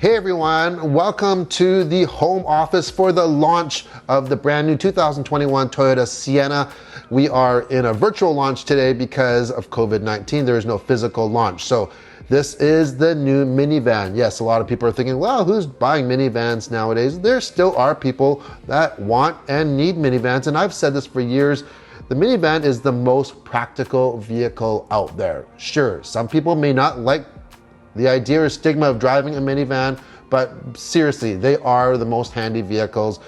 Hey everyone, welcome to the home office for the launch of the brand new 2021 Toyota Sienna. We are in a virtual launch today because of COVID-19. There is no physical launch. So this is the new minivan. Yes, a lot of people are thinking, well, who's buying minivans nowadays? There still are people that want and need minivans. And I've said this for years. The minivan is the most practical vehicle out there. Sure, some people may not like the idea or stigma of driving a minivan, but seriously, they are the most handy vehicles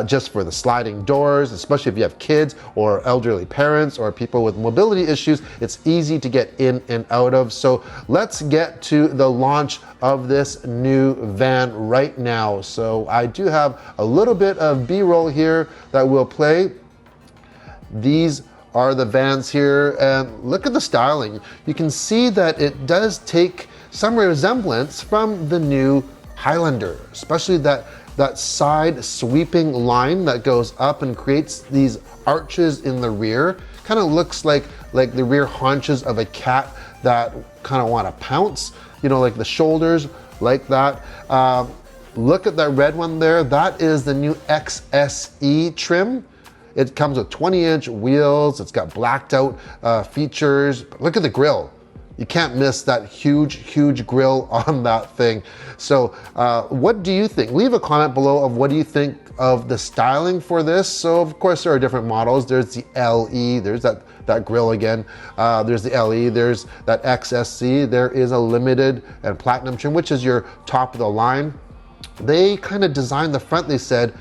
just for the sliding doors, especially if you have kids or elderly parents or people with mobility issues. It's easy to get in and out of. So let's get to the launch of this new van right now. So I do have a little bit of B-roll here that we'll play. These are the vans here, and look at the styling. You can see that it does take some resemblance from the new Highlander, especially that side sweeping line that goes up and creates these arches in the rear. Kind of looks like the rear haunches of a cat that kind of want to pounce, you know, like the shoulders, like that. Look at that red one there. That is the new XSE trim. It comes with 20-inch wheels. It's got blacked out features. Look at the grille. You can't miss that huge grille on that thing. So what do you think? Leave a comment below of what do you think of the styling for this. So of course there are different models. There's the LE, there's that grille again. There's the LE, there's that XSC. There is a limited and platinum trim, which is your top of the line. They kind of designed the front, they said,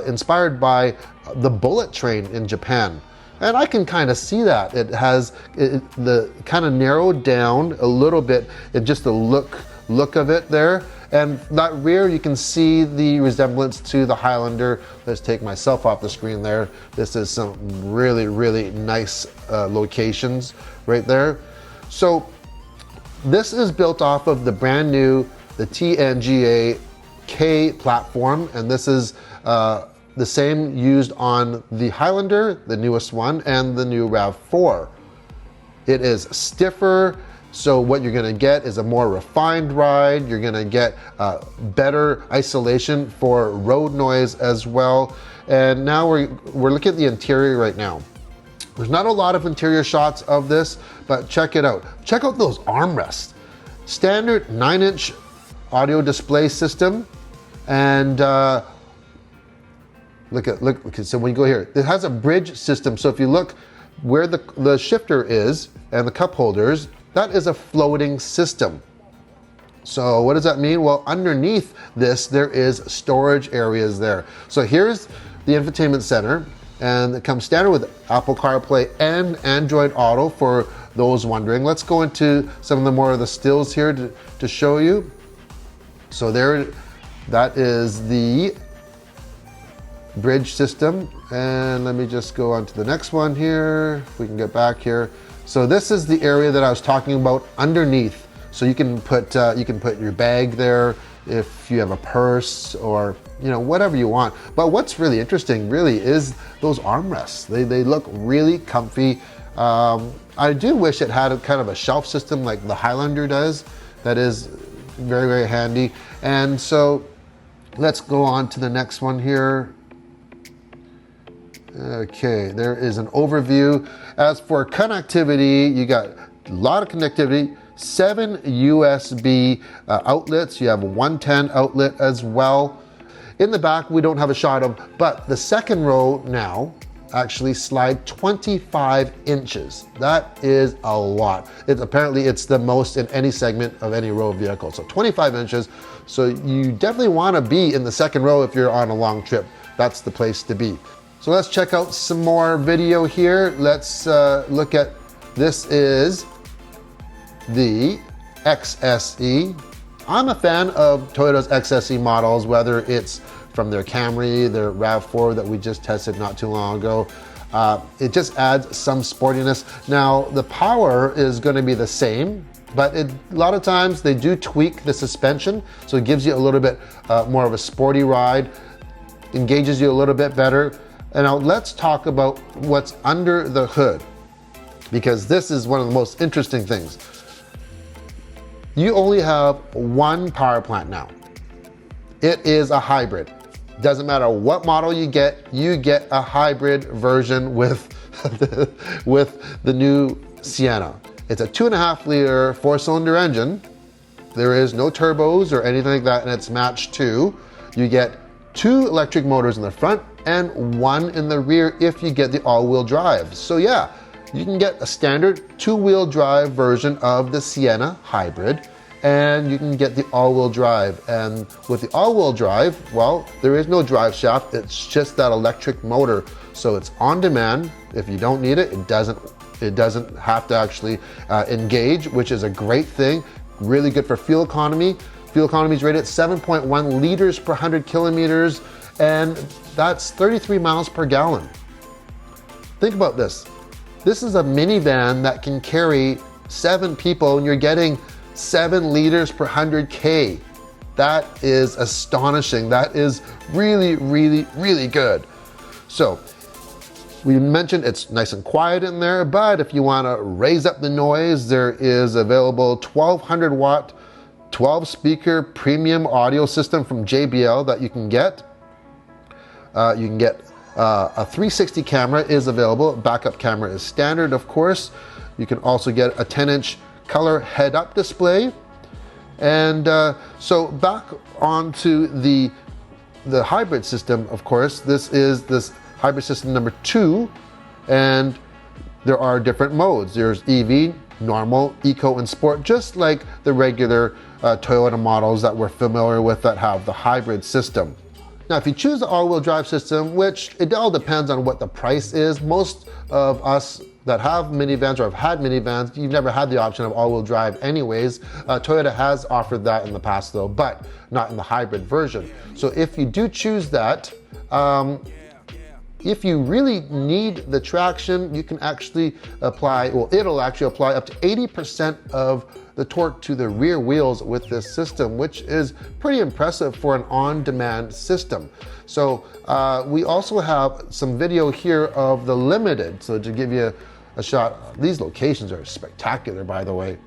inspired by the bullet train in Japan. And I can kind of see that. It has the kind of narrowed down a little bit, just the look of it there. And that rear, you can see the resemblance to the Highlander. Let's take myself off the screen there. This is some really nice locations right there. So this is built off of the brand new, the TNGA K platform, and this is the same used on the Highlander, the newest one, and the new RAV4. It is stiffer, so what you're gonna get is a more refined ride. You're gonna get better isolation for road noise as well. And now we're looking at the interior right now. There's not a lot of interior shots of this, but check it out. Check out those armrests. Standard 9-inch audio display system, and look, so when you go here, it has a bridge system. So if you look where the shifter is and the cup holders, that is a floating system. So what does that mean? Well, underneath this, there is storage areas there. So here's the infotainment center, and it comes standard with Apple CarPlay and Android Auto for those wondering. Let's go into some of the more of the stills here to show you. So there, that is the bridge system, and let me just go on to the next one here, if we can get back here. So this is the area that I was talking about underneath. So you can put your bag there if you have a purse, or you know, whatever you want. But what's really interesting really is those armrests. They look really comfy. I do wish it had a kind of a shelf system like the Highlander does. That is very handy. And so let's go on to the next one here. Okay, there is an overview. As for connectivity, you got a lot of connectivity, 7 USB outlets. You have a 110 outlet as well. In the back, we don't have a shot of, but the second row now actually slide 25 inches. That is a lot. Apparently it's the most in any segment of any road vehicle. So 25 inches. So you definitely want to be in the second row if you're on a long trip. That's the place to be. So let's check out some more video here. Let's look at, this is the XSE. I'm a fan of Toyota's XSE models, whether it's from their Camry, their RAV4 that we just tested not too long ago. It just adds some sportiness. Now, the power is gonna be the same, but a lot of times they do tweak the suspension, so it gives you a little bit more of a sporty ride, engages you a little bit better. And now let's talk about what's under the hood, because this is one of the most interesting things. You only have one power plant now. It is a hybrid. Doesn't matter what model you get a hybrid version with the new Sienna. It's a 2.5-liter 4-cylinder engine. There is no turbos or anything like that, and it's matched to. You get 2 electric motors in the front and 1 in the rear if you get the all-wheel drive. So yeah, you can get a standard 2-wheel drive version of the Sienna hybrid, and you can get the all-wheel drive. And with the all-wheel drive, well, there is no drive shaft, it's just that electric motor. So it's on demand. If you don't need it, it doesn't have to actually engage, which is a great thing. Really good for fuel economy. Fuel economy is rated at 7.1 liters per 100 kilometers, and that's 33 miles per gallon. Think about this. This is a minivan that can carry 7 people, and you're getting 7 liters per 100K. That is astonishing. That is really, really, really good. So we mentioned it's nice and quiet in there, but if you want to raise up the noise, there is available 1200 watt, 12 speaker premium audio system from JBL that you can get. A 360 camera is available. Backup camera is standard, of course. You can also get a 10-inch color head-up display. And so back onto the hybrid system, of course, this is this hybrid system number 2, and there are different modes. There's EV, normal, eco, and sport, just like the regular Toyota models that we're familiar with that have the hybrid system. Now, if you choose the all-wheel drive system, which it all depends on what the price is, most of us that have minivans or have had minivans, you've never had the option of all-wheel drive anyways. Toyota has offered that in the past though, but not in the hybrid version. So if you do choose that, if you really need the traction, you can actually apply, well, it'll actually apply up to 80% of the torque to the rear wheels with this system, which is pretty impressive for an on-demand system. So we also have some video here of the Limited. So to give you a shot, these locations are spectacular, by the way.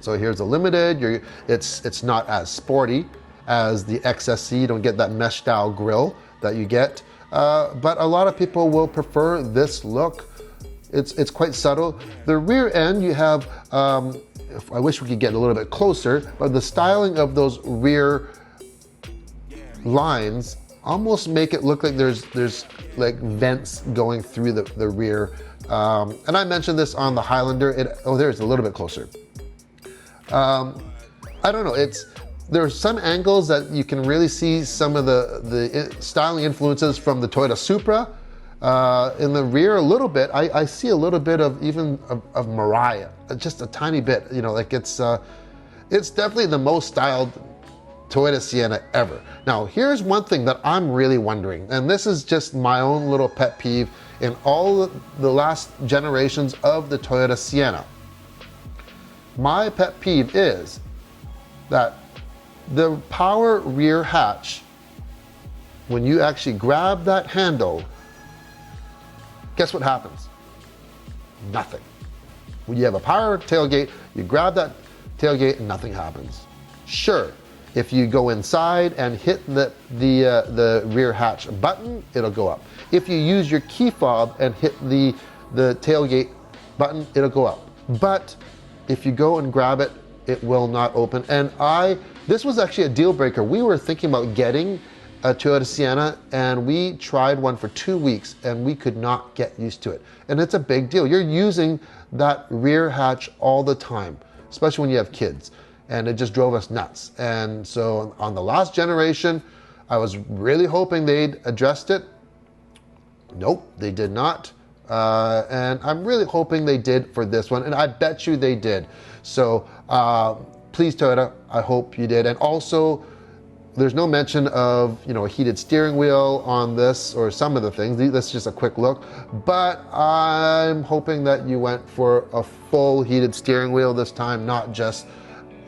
So here's the Limited. It's not as sporty as the XSC. You don't get that mesh style grille that you get. But a lot of people will prefer this look. It's quite subtle. The rear end, you have, I wish we could get a little bit closer, but the styling of those rear lines almost make it look like there's like vents going through the rear. And I mentioned this on the Highlander. There's a little bit closer. I don't know, there are some angles that you can really see some of the styling influences from the Toyota Supra. In the rear a little bit, I see a little bit of even of Mariah, just a tiny bit, you know, like it's definitely the most styled Toyota Sienna ever. Now, here's one thing that I'm really wondering, and this is just my own little pet peeve in all the last generations of the Toyota Sienna. My pet peeve is that the power rear hatch, when you actually grab that handle, guess what happens? Nothing. When you have a power tailgate, you grab that tailgate and nothing happens. Sure, if you go inside and hit the rear hatch button, it'll go up. If you use your key fob and hit the tailgate button, it'll go up. But if you go and grab it, it will not open. And this was actually a deal breaker. We were thinking about getting a Toyota Sienna, and we tried one for 2 weeks and we could not get used to it. And it's a big deal. You're using that rear hatch all the time, especially when you have kids, and it just drove us nuts. And so on the last generation, I was really hoping they'd addressed it. Nope, they did not. And I'm really hoping they did for this one, and I bet you they did. So please, Toyota, I hope you did. And also, there's no mention of, you know, a heated steering wheel on this or some of the things. This is just a quick look, but I'm hoping that you went for a full heated steering wheel this time, not just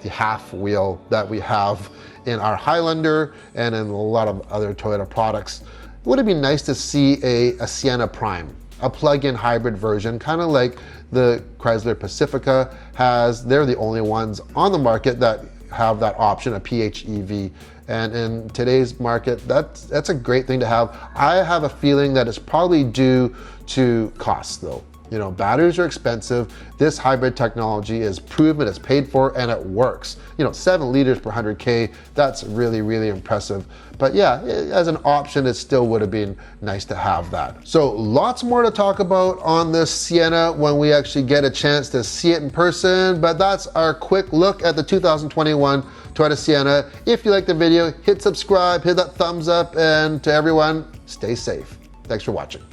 the half wheel that we have in our Highlander and in a lot of other Toyota products. Would it be nice to see a Sienna Prime, a plug-in hybrid version, kind of like the Chrysler Pacifica has? They're the only ones on the market that have that option, a PHEV. And in today's market, that's a great thing to have. I have a feeling that it's probably due to cost though. You know, batteries are expensive. This hybrid technology is proven, it's paid for, and it works. You know, 7 liters per 100K, that's really, really impressive. But yeah, as an option, it still would have been nice to have that. So lots more to talk about on this Sienna when we actually get a chance to see it in person, but that's our quick look at the 2021 Toyota Sienna. If you like the video, hit subscribe, hit that thumbs up, and to everyone, stay safe. Thanks for watching.